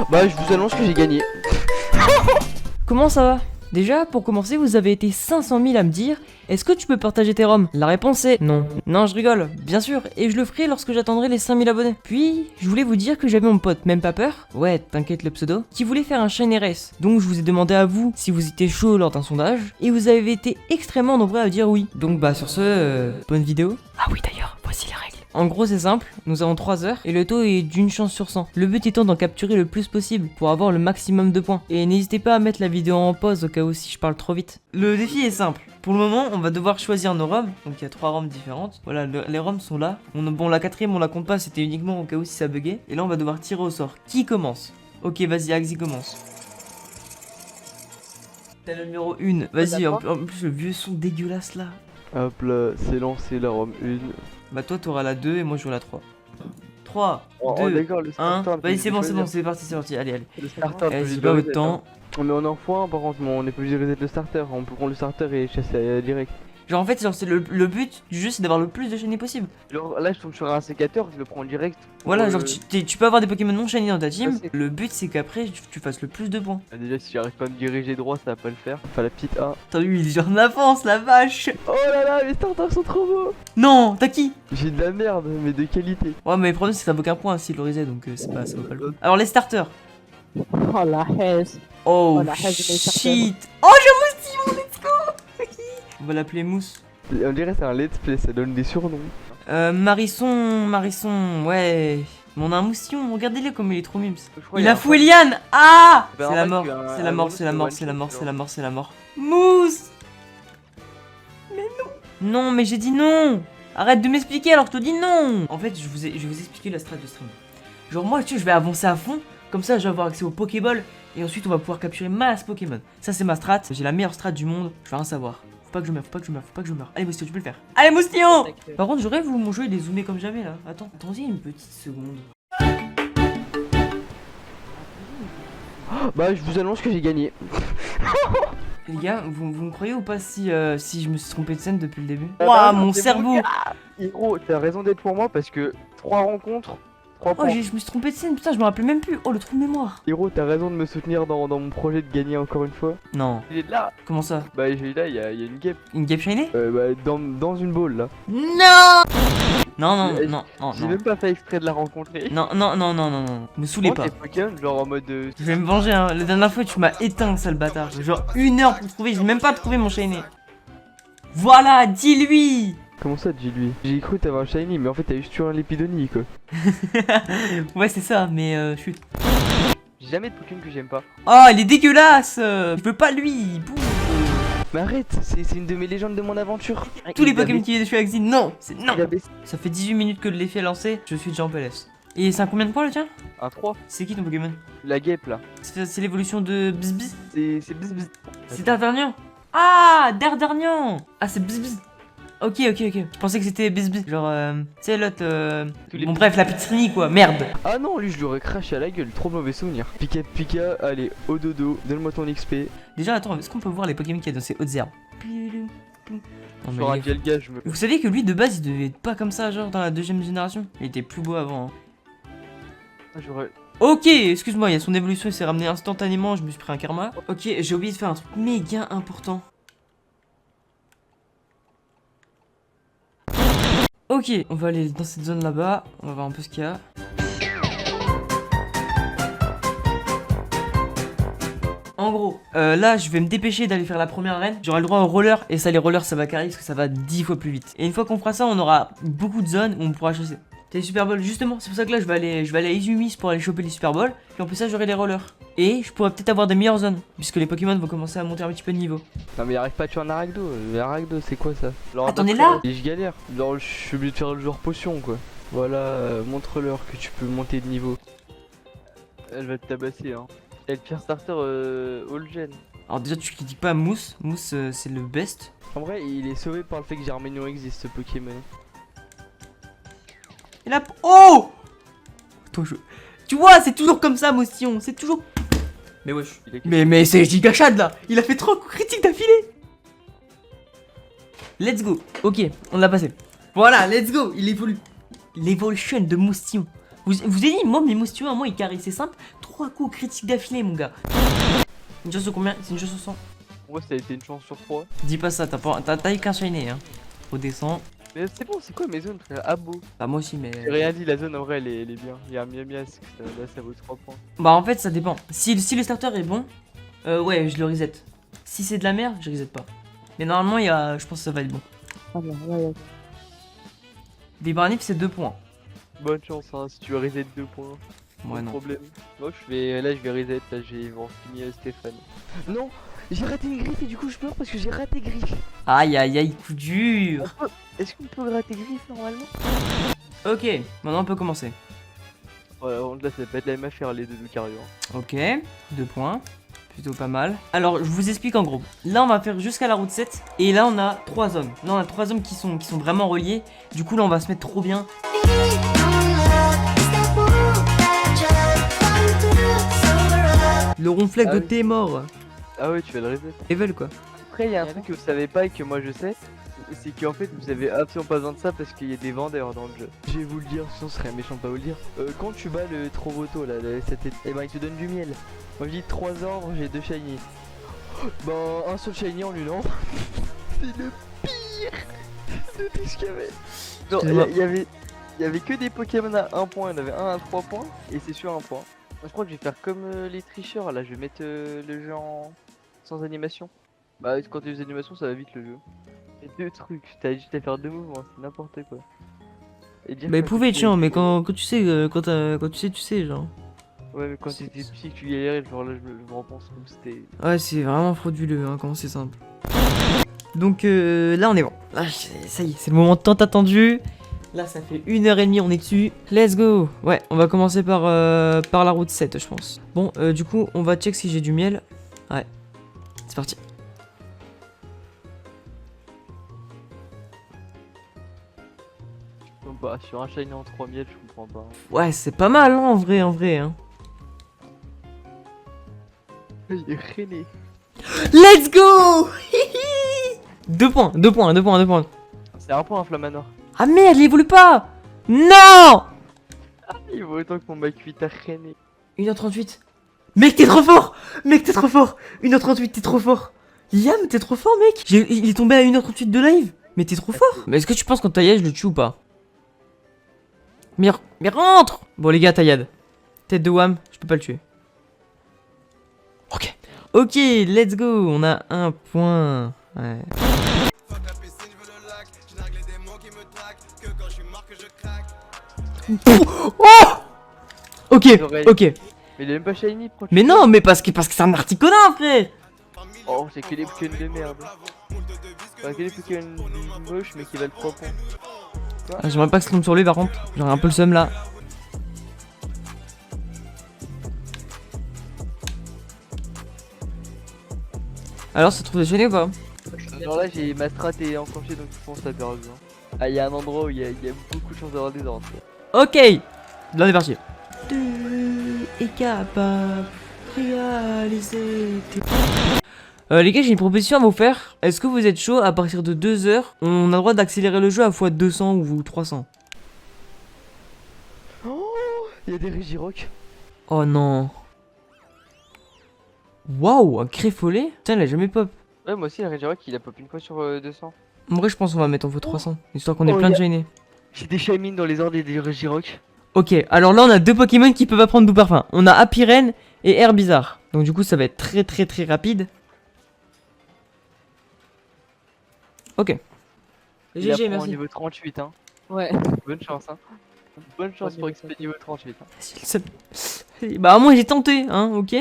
Bah je vous annonce que j'ai gagné. Comment ça va? Déjà, pour commencer, vous avez été 500 000 à me dire « Est-ce que tu peux partager tes ROM ?» La réponse est non. Non, je rigole, bien sûr, et je le ferai lorsque j'atteindrai les 5000 abonnés. Puis, je voulais vous dire que j'avais mon pote, même pas peur, ouais, t'inquiète le pseudo, qui voulait faire un Shiny Race. Donc je vous ai demandé à vous si vous étiez chaud lors d'un sondage, et vous avez été extrêmement nombreux à dire oui. Donc bah sur ce, bonne vidéo. Ah oui d'ailleurs, voici les règles. En gros c'est simple, nous avons 3 heures et le taux est d'une chance sur 100. Le but étant d'en capturer le plus possible pour avoir le maximum de points. Et n'hésitez pas à mettre la vidéo en pause au cas où si je parle trop vite. Le défi est simple. Pour le moment on va devoir choisir nos ROM. Donc il y a 3 ROM différentes. Voilà, les ROM sont là. Bon la quatrième on la compte pas, c'était uniquement au cas où si ça buguait. Et là on va devoir tirer au sort. Qui commence? Ok vas-y Axi commence. T'as le numéro 1. Vas-y, en plus le vieux son dégueulasse là. Hop là, c'est lancé la ROM 1. Bah toi t'auras la 2 et moi j'aurai la 3. 3, Oh 2, d'accord, le 1. starter. Vas-y c'est bon, c'est parti, allez. Le starter, Vas-y, pas votre temps. On est en enfant, par contre, mais on est pas obligé de reset le starter. On peut prendre le starter et chasser direct. Genre en fait, c'est le but du jeu, c'est d'avoir le plus de shiny possible. Alors là, je tombe sur un sécateur, je le prends direct. Voilà, genre tu peux avoir des Pokémon non shiny dans ta team. c'est- Le but c'est qu'après tu fasses le plus de points. Ah, déjà, si j'arrive pas à me diriger droit, ça va pas le faire. Enfin, la petite A. T'as vu, il est genre en avance, la vache. Oh là là, les starters sont trop beaux. Non, t'as qui? J'ai de la merde, mais de qualité. Ouais, mais le problème c'est que ça vaut qu'un point s'il le reset, donc ça vaut pas le coup. Alors les starters. Oh la haise. Oh, Oh, la haine de mes shit. Oh, j'ai un moustillon, let's go. On va l'appeler Mousse. On dirait c'est un let's play, ça donne des surnoms. Marisson, ouais. Mais on a un moustillon, regardez-le comme il est trop mimes. Je crois Il y a un foué Liane. Ah, Bah, c'est en la fait, mort, tu as c'est un la mort, bonus c'est la de mort, one c'est la shot, mort, genre. c'est la mort, c'est la mort. Mousse. Mais non. Non, mais j'ai dit non. Arrête de m'expliquer alors que je te dis non. En fait, je vais vous expliquer la strat de stream. Genre moi, tu sais, je vais avancer à fond. Comme ça, je vais avoir accès au Pokéball. Et ensuite, on va pouvoir capturer masse Pokémon. Ça, c'est ma strat. J'ai la meilleure strat du monde. Je vais rien savoir. Faut pas que je meure, faut pas que je meure. Allez, Moustillon, tu peux le faire. Allez, Moustillon. Par contre, je rêve où mon jeu il est zoomé comme jamais là. Attendez une petite seconde. Bah, je vous annonce que j'ai gagné. Les gars, vous me croyez ou pas si je me suis trompé de scène depuis le début? Ah Waouh, bah, mon c'est cerveau! Hiro, t'as raison d'être pour moi parce que 3 rencontres, 3 Oh, points. je me suis trompé de scène, putain, je me rappelais même plus. Oh, le trou de mémoire. Hiro, t'as raison de me soutenir dans mon projet de gagner encore une fois. Non. Il est là. Comment ça? Bah, j'ai là, il y a une guêpe. Une Gape Shiny? Bah, dans une bowl là. Non! Non. J'ai même pas fait exprès de la rencontrer. Non. Me saoulez pas. Les Pokémon, genre en mode. Je vais me venger, hein. La dernière fois, tu m'as éteint, sale bâtard. J'ai genre 1 heure pour trouver, j'ai même pas trouvé mon Shiny. Voilà, dis-lui! Comment ça, dis-lui? J'ai cru t'avais un shiny, mais en fait t'as juste tué un Lépidonie quoi. Ouais, c'est ça, mais chut. J'ai jamais de Pokémon que j'aime pas. Oh, il est dégueulasse! Je veux pas lui! Bouh. Mais arrête, c'est une de mes légendes de mon aventure. Tous les Pokémon qui viennent de chez Axie, non! C'est non! Il avait Ça fait 18 minutes que l'effet est lancé, je suis déjà en PLS. Et c'est un combien de points le tien? un 3. C'est qui ton Pokémon? La guêpe là. C'est l'évolution de Bzz. C'est bzz. C'est Dardarnian? Ah, Dardarnian! Ah, c'est Bzz. Ok. Je pensais que c'était Bzz. Genre, tu sais, l'autre. Tous les Bon, bref, la Pitsrini quoi, merde! Ah non, lui je lui aurais craché à la gueule, trop mauvais souvenir. Pika, allez, au dodo, donne-moi ton XP. Déjà, attends, est-ce qu'on peut voir les Pokémon qu'il y a dans ces hautes herbes? Non, mais Sur un il est- gel gage, je me. Vous saviez que lui de base il devait être pas comme ça, genre dans la 2ème génération? Il était plus beau avant. Hein. Ah, j'aurais. Ok, excuse-moi, il y a son évolution, il s'est ramené instantanément, je me suis pris un karma. Ok, j'ai oublié de faire un truc méga important. Ok, on va aller dans cette zone là-bas, on va voir un peu ce qu'il y a. En gros, là je vais me dépêcher d'aller faire la première arène. J'aurai le droit au roller, et ça les rollers ça va carrer parce que ça va 10 fois plus vite. Et une fois qu'on fera ça, on aura beaucoup de zones où on pourra chasser. T'as les Super Balls, justement, c'est pour ça que là je vais aller à Izumis pour aller choper les Super Balls. Et en plus ça j'aurai les rollers. Et je pourrais peut-être avoir des meilleures zones, puisque les Pokémon vont commencer à monter un petit peu de niveau. Non, mais il arrive pas à tuer un Aragdo. Aragdo, c'est quoi ça? Alors, Attends, on est d'après, là? et je galère. Alors, je suis obligé de faire le genre potion quoi. Voilà, montre-leur que tu peux monter de niveau. Elle va te tabasser, hein. Et le pire starter, all gen. Alors déjà tu critiques pas Mousse, Mousse c'est le best. En vrai, il est sauvé par le fait que Germignon existe ce Pokémon. Et là, oh! Attends, tu vois, c'est toujours comme ça, Moustillon, c'est toujours... Mais wesh. Mais c'est giga Chad là. Il a fait 3 coups critiques d'affilée. Let's go. Ok, on l'a passé. Voilà, let's go. Il évolue. L'évolution de Moustillon. vous avez dit, moi, mes moustions à moi, ils carrient, c'est simple. 3 coups critiques d'affilée, mon gars. Une chance sur combien? C'est une chance sur 100. Moi, ça a été une chance sur 3. Dis pas ça, t'as eu qu'un shiny, hein. Redescends. Mais c'est bon, c'est quoi mes zones, frère? Ah beau. Bah, moi aussi, mais. J'ai rien dit, la zone en vrai, elle est bien. Il y a un miasque, là, ça vaut 3 points. Bah, en fait, ça dépend. Si le starter est bon, ouais, je le reset. Si c'est de la merde, je reset pas. Mais normalement, je pense que ça va être bon. Ah bien, ouais. Vibranif, c'est 2 points. Bonne chance, hein, si tu veux reset 2 points. Ouais, Pas de non. problème. Moi, je vais reset, là, j'ai voir fini Stéphane. Non, j'ai raté une griffe et du coup, je pleure parce que j'ai raté griffe. Aïe, aïe, aïe, coup dur. Est-ce qu'on peut rater griffe normalement? Ok, maintenant on peut commencer. Ouais, là, ça va être la même affaire, les deux de cardio. Ok, 2 points. Plutôt pas mal. Alors, je vous explique en gros. Là, on va faire jusqu'à la route 7. Et là, on a 3 hommes. Là, on a 3 hommes qui sont vraiment reliés. Du coup, là, on va se mettre trop bien. Le ronflet Ah de oui. t'es mort. Ah ouais, tu vas le reset. Level quoi. Après, il y a un truc que vous savez pas et que moi je sais. C'est qu'en fait, vous avez absolument pas besoin de ça parce qu'il y a des vendeurs dans le jeu. Je vais vous le dire, sinon ce serait méchant de pas vous le dire. Quand tu bats le Trovoto là, eh ben il te donne du miel. Moi je dis 3 ordres, j'ai 2 shiny. Ben un seul shiny en lui lance. C'est le pire de tout ce qu'il y avait. Non, Excuse-moi. il y avait que des Pokémon à 1 point, il y en avait un à 3 points et c'est sur 1 point. Moi, je crois que je vais faire comme les tricheurs là, je vais mettre le jeu sans animation. Bah quand tu as des animations ça va vite le jeu. Et 2 trucs, t'as juste à faire 2 mouvements, c'est n'importe quoi. Et dire Bah, il quand pouvait, t'étais tiens, mais petit, quand tu sais, quand tu sais, tu sais, genre. Ouais, mais quand t'étais petit, que tu galérais, genre là je me repense comme c'était. Ouais, c'est vraiment frauduleux, hein, quand c'est simple. Donc là, on est bon. Là, ça y est, c'est le moment tant attendu. Là, ça fait 1h30, on est dessus. Let's go. Ouais, on va commencer par la route 7, je pense. Bon, du coup, on va check si j'ai du miel. Ouais, c'est parti. Donc bah sur un shiny en 3 miels, je comprends pas. Ouais, c'est pas mal, hein, en vrai, hein. Il est rené. Let's go. 2 points, 2 points, 2 points, 2 points. C'est un point un Flamanor. Ah merde, il évolue pas. Non. Il vaut autant que mon Mac8 a rené. 1h38. Mec, t'es trop fort. Mec, t'es trop fort. 1h38, t'es trop fort. Liam, t'es trop fort, mec. Il est tombé à 1h38 de live. Mais t'es trop fort. Mais est-ce que tu penses qu'en taillade, je le tue ou pas? Mais rentre. Bon, les gars, taillade. Tête de Wham, je peux pas le tuer. Ok. Ok, let's go. On a 1 point. Ouais. Oh. Ok, oreilles. ok. Mais il est même pas shiny, pourquoi tu Mais fais non, mais parce que c'est un articonin, frère. Oh, c'est que les Pokémon de merde. Enfin, que les Pokémon moches mais qui valent 3 points. Ah, j'aimerais pas que ça tombe sur lui par contre, j'aurais un peu le seum là. Alors ça te trouve déchaîné ou pas? Genre là j'ai ma strat est enclenchée donc je pense que t'as perdu. Hein. Ah y'a un endroit où il y a beaucoup de chances d'avoir des ordres. Ok, là on est parti. Tu es capable de réaliser tes... les gars, j'ai une proposition à vous faire. Est-ce que vous êtes chaud? À partir de 2 heures, on a le droit d'accélérer le jeu à x200 ou 300. Oh, il y a des Régirock. Oh non. Waouh, un Créfollet. Tiens, il a jamais pop. Ouais, moi aussi, le Régirock il a pop une fois sur 200. En vrai, je pense qu'on va mettre en x300, histoire qu'on ait Oh, plein de y a- shiny. J'ai des Shaymin dans les ordres et des Régirock. Ok, alors là on a 2 Pokémon qui peuvent apprendre Doux Parfum. On a Apiren et Air Bizarre. Donc du coup ça va être très rapide. Ok. Il GG, apprend au merci. niveau 38, hein. Ouais. Bonne chance, hein. Bonne chance pour XP niveau 38. Hein. Bah moi j'ai tenté, hein, ok.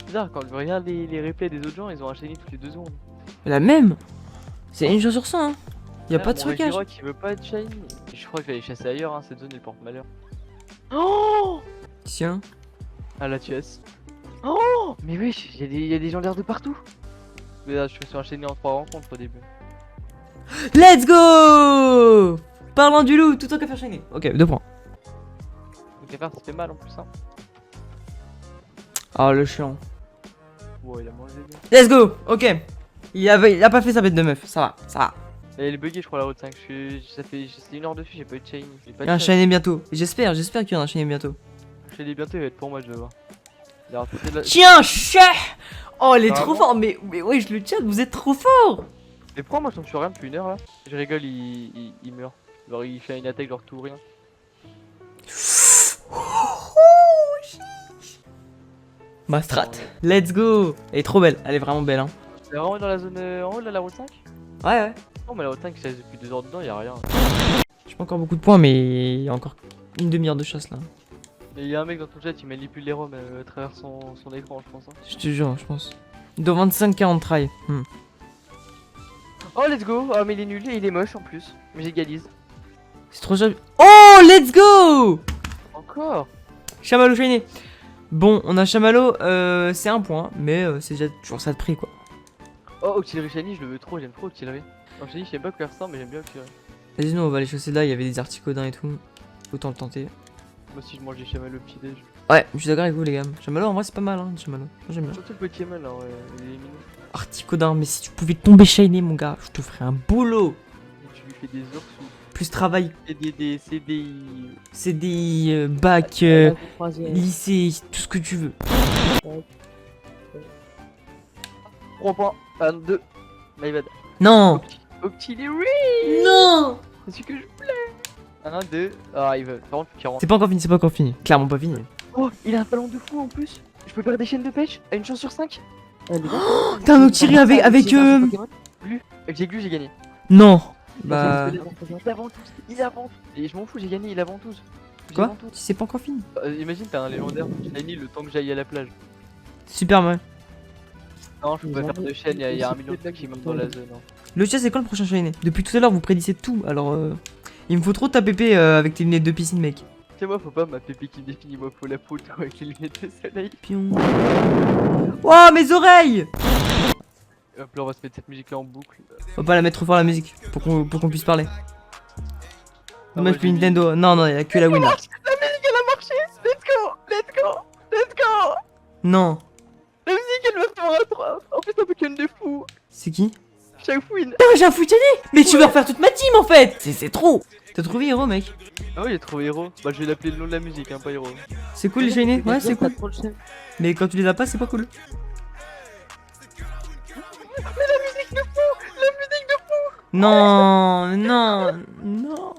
Bizarre, quand je regarde les replays des autres gens, ils ont un shiny toutes les 2 secondes. La même. C'est une chose sur 100, hein. Y'a Ah, pas de mon trucage. Régirock il veut pas être shiny. Je crois que je vais aller chasser ailleurs, hein. Cette zone il porte malheur. Oh Tiens. Ah la tuasse. Oh mais wesh, y a des gens l'air de partout. Mais là je me suis enchaîné en 3 rencontres au début. Let's go. Parlant du loup, tout en qu'à faire shiny. Ok, 2 points. Donc à faire ça fait mal en plus hein. Oh le chiant. Ouais il a mangé bien. Let's go. Ok. Il a pas fait sa bête de meuf, ça va, ça va. Elle est buggée, je crois, la route 5. Ça fait c'est 1 heure dessus, j'ai pas eu de shiny. J'ai pas Il y a un de shiny. shiny bientôt. J'espère qu'il y en a un shiny bientôt. Shiny bientôt, il va être pour moi, je vais voir. Il a raté de la- Tiens, chat. Oh, elle est Ah trop bon fort. Mais ouais, je le chat, vous êtes trop fort. Mais pourquoi moi je tombe sur rien depuis 1 heure là? Je rigole, il meurt. Genre il fait une attaque, genre tout ou rien. Ma strat. Let's go. Elle est trop belle. Elle est vraiment belle, hein. C'est vraiment dans la zone en haut là, la route 5? Ouais, ouais. Non, mais la route 5, il se laisse depuis 2 heures dedans, y'a rien. J'ai pas encore beaucoup de points, mais il y a encore une demi-heure de chasse là. Mais il y a un mec dans ton chat, il manipule les ROM à travers son écran, je pense. Hein. Je te jure, je pense. Dans 25-40 try. Oh, let's go! Oh, mais il est nul et il est moche en plus. Mais j'égalise. C'est trop joli. Oh, let's go. Encore? Chamallow shiny. Bon, on a Chamallow, c'est un point, mais c'est déjà toujours ça de prix quoi. Oh, Auxiliary Shiny, je le veux trop, j'aime trop Auxiliary. Non, Shiny, je sais pas quoi faire ça, mais j'aime bien Auxiliary. Vas-y, nous on va aller chasser là, il y avait des articodins et tout. Autant le tenter. Moi aussi, je mange des chamallows au petit déj. Ouais, je suis d'accord avec vous les gars. Chamallow en vrai c'est pas mal, hein, Chamallow. Moi j'aime bien. Surtout le Pokémon là, ouais, il est mignon. Articodin, mais si tu pouvais tomber shiny mon gars, je te ferais un boulot. Et tu lui fais des ours ou Plus travail, des CDI. CDI, bac, Troisième. lycée, tout ce que tu veux. 3 points, 2. My bad. Non. Auxiliary! Non. C'est ce que je voulais! 1, 2. Ah, il veut. Par contre, 40. C'est pas encore fini, c'est pas encore fini. Clairement pas fini. Oh, il a un ballon de fou en plus! Je peux faire des chaînes de pêche à une chance sur 5? T'as un Octiri avec Bleu. Avec j'ai glu, j'ai gagné. Non. Bah. Il avance tous, il avance. Et je m'en fous, j'ai gagné, il avance tous. Quoi? C'est pas encore fini. Imagine, t'as un légendaire, tu shiny le temps que j'aille à la plage. Super mal. Non, je peux pas faire de chaîne, il y a 1 million de trucs qui montent dans la zone. Hein. Le chat c'est quand le prochain shiny? Depuis tout à l'heure vous prédisez tout, alors il me faut trop ta pépé avec tes lunettes de piscine mec. Tu sais, moi, faut pas ma pépé qui me définit, moi, faut la poudre avec les lunettes de soleil. Pion. Wow, mes oreilles! Hop là, on va se mettre cette musique là en boucle. On va pas la mettre trop fort la musique pour qu'on puisse parler. Dommage moi, plus j'ai Nintendo. Non, non, il y a que la Wii là. La musique elle a marché! Let's go! Let's go! Let's go! Non. La musique elle va faire un 3! En plus, un Pokémon de fou! C'est qui? Shawfouine! Putain, j'ai un Fouetani. Mais tu veux refaire toute ma team en fait! C'est trop! T'as trouvé héros mec? Ah ouais, j'ai trouvé héros. Bah, je vais l'appeler le nom de la musique, hein, pas héros. C'est cool les shiny? Ouais, c'est cool. Trop le seum. Mais quand tu les as pas, c'est pas cool. Non, non, non.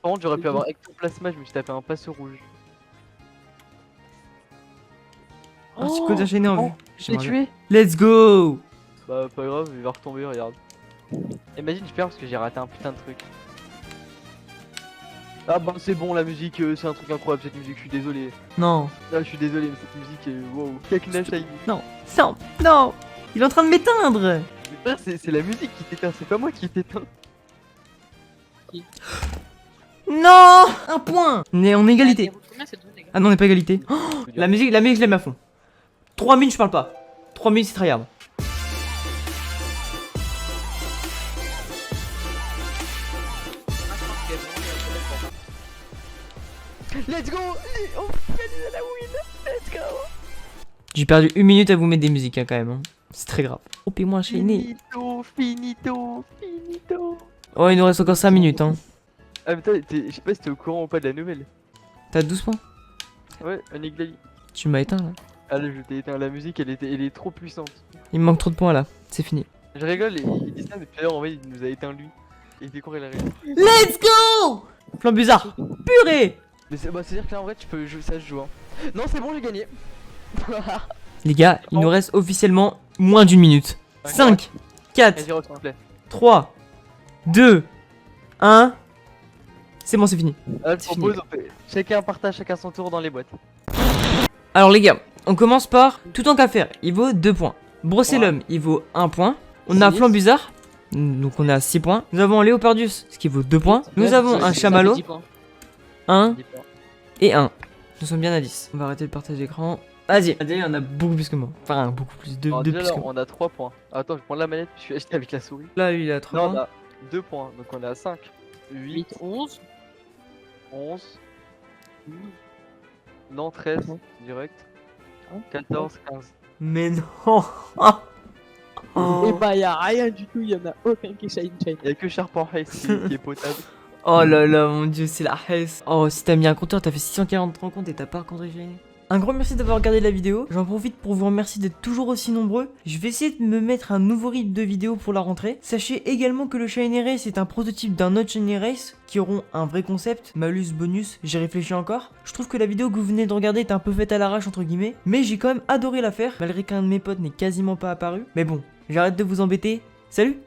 Par contre, j'aurais pu avoir Ectoplasma, je me suis tapé un passe rouge. Article d'un shiny en vue. Je l'ai tué! Let's go! Bah, pas grave, il va retomber, regarde. Imagine, je perds parce que j'ai raté un putain de truc. Ah bah c'est bon, la musique, c'est un truc incroyable cette musique, je suis désolé. Non. Ah, je suis désolé, mais cette musique est wow. Kakuna Shiny. Non, non, non. Il est en train de m'éteindre. Mais frère, c'est la musique qui t'éteint, c'est pas moi qui t'éteins. Non. Un point. On est en égalité. Combien c'est deux, les gars? Ah non, on n'est pas égalité. Oh, la musique, je l'aime à fond. 3 minutes, je parle pas. 3 minutes, c'est tryhard. Let's go! On gagne la win! Let's go! J'ai perdu 1 minute à vous mettre des musiques hein, quand même. Hein. C'est très grave. Oh, paie-moi un shiny. Finito, finito, finito! Oh, il nous reste encore 5 minutes. Hein. Ah mais toi, je sais pas si t'es au courant ou pas de la nouvelle. T'as 12 points. Ouais, Oniglali. Tu m'as éteint là. Ah là, je t'ai éteint, la musique elle est trop puissante. Il me manque trop de points là. C'est fini. Je rigole, il dit ça, mais tout à l'heure en vrai il nous a éteint lui. Et il décore il a rien. Let's go! Flambuzard. Purée! Mais c'est-à-dire que là en vrai tu peux jouer, ça se joue hein. Non c'est bon j'ai gagné. Les gars, il nous reste officiellement moins d'une minute. 5, 4, Vas-y s'il te plaît. 3, 2, 1. C'est bon, c'est fini. Ah, je C'est propose, on fait chacun partage chacun son tour dans les boîtes. Alors les gars, on commence par tout en qu'à faire. Il vaut 2 points. Brossellum, il vaut 1 point. On a Six. Flambuzard, donc on a 6 points. Nous avons Léopardius, ce qui vaut 2 points. Nous avons un Chamallow, 1 10 points. et 1. Nous sommes bien à 10. On va arrêter le partage d'écran. Vas-y, il y en a beaucoup plus que moi. Enfin, beaucoup plus. Alors, Deux déjà plus là que moi. on a 3 points. Attends, je prends la manette, je suis acheté avec la souris. Là, lui, il a 3 Non, on points. a 2 points, donc on est à 5, 8, 11. 11, non 13, direct, 14, 15. Mais non. Et bah, y a rien du tout, y en a aucun qui shine. Il y a que Sharp Haze qui est potable. Oh là là, mon dieu, c'est la hesse. Oh, si t'as mis un compteur, t'as fait 640 rencontres et t'as pas rencontré Shiny. Un grand merci d'avoir regardé la vidéo. J'en profite pour vous remercier d'être toujours aussi nombreux. Je vais essayer de me mettre un nouveau rythme de vidéo pour la rentrée. Sachez également que le Shiny Race est un prototype d'un autre Shiny Race qui auront un vrai concept, malus, bonus, j'ai réfléchi encore. Je trouve que la vidéo que vous venez de regarder est un peu faite à l'arrache entre guillemets, mais j'ai quand même adoré la faire, malgré qu'un de mes potes n'est quasiment pas apparu. Mais bon, j'arrête de vous embêter. Salut!